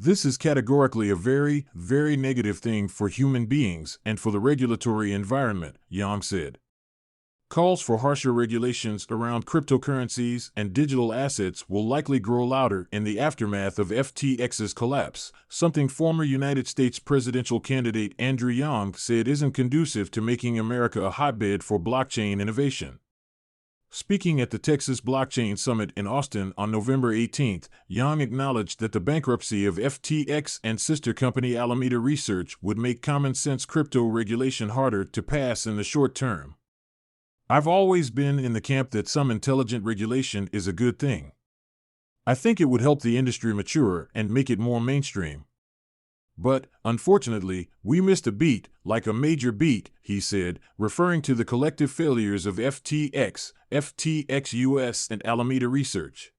This is categorically a very, very negative thing for human beings and for the regulatory environment, Yang said. Calls for harsher regulations around cryptocurrencies and digital assets will likely grow louder in the aftermath of FTX's collapse, something former United States presidential candidate Andrew Yang said isn't conducive to making America a hotbed for blockchain innovation. Speaking at the Texas Blockchain Summit in Austin on November 18, Yang acknowledged that the bankruptcy of FTX and sister company Alameda Research would make common-sense crypto regulation harder to pass in the short term. I've always been in the camp that some intelligent regulation is a good thing. I think it would help the industry mature and make it more mainstream. But, unfortunately, we missed a beat, like a major beat, he said, referring to the collective failures of FTX, FTX US, and Alameda Research.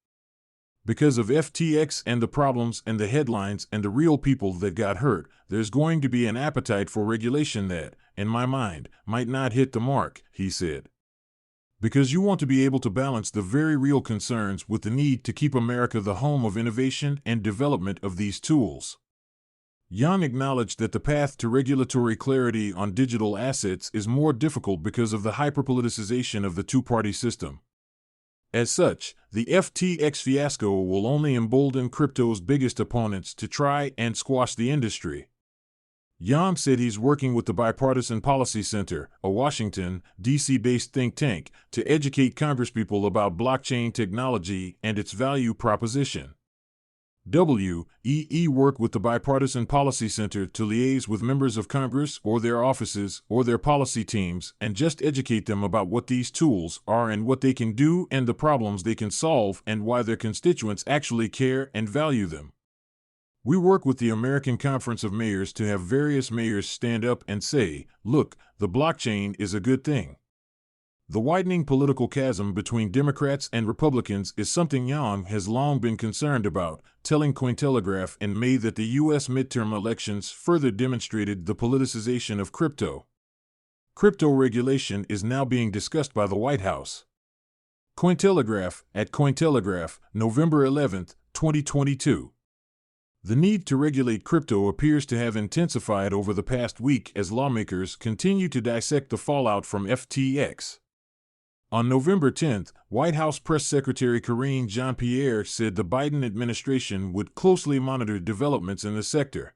Because of FTX and the problems and the headlines and the real people that got hurt, there's going to be an appetite for regulation that, in my mind, might not hit the mark, he said. Because you want to be able to balance the very real concerns with the need to keep America the home of innovation and development of these tools. Yang acknowledged that the path to regulatory clarity on digital assets is more difficult because of the hyperpoliticization of the two-party system. As such, the FTX fiasco will only embolden crypto's biggest opponents to try and squash the industry. Yang said he's working with the Bipartisan Policy Center, a Washington, D.C.-based think tank, to educate congresspeople about blockchain technology and its value proposition. WEE work with the Bipartisan Policy Center to liaise with members of Congress or their offices or their policy teams and just educate them about what these tools are and what they can do and the problems they can solve and why their constituents actually care and value them. We work with the American Conference of Mayors to have various mayors stand up and say, look, the blockchain is a good thing. The widening political chasm between Democrats and Republicans is something Yang has long been concerned about, telling Cointelegraph in May that the U.S. midterm elections further demonstrated the politicization of crypto. Crypto regulation is now being discussed by the White House. Cointelegraph, at Cointelegraph, November 11, 2022. The need to regulate crypto appears to have intensified over the past week as lawmakers continue to dissect the fallout from FTX. On November 10, White House Press Secretary Karine Jean-Pierre said the Biden administration would closely monitor developments in the sector.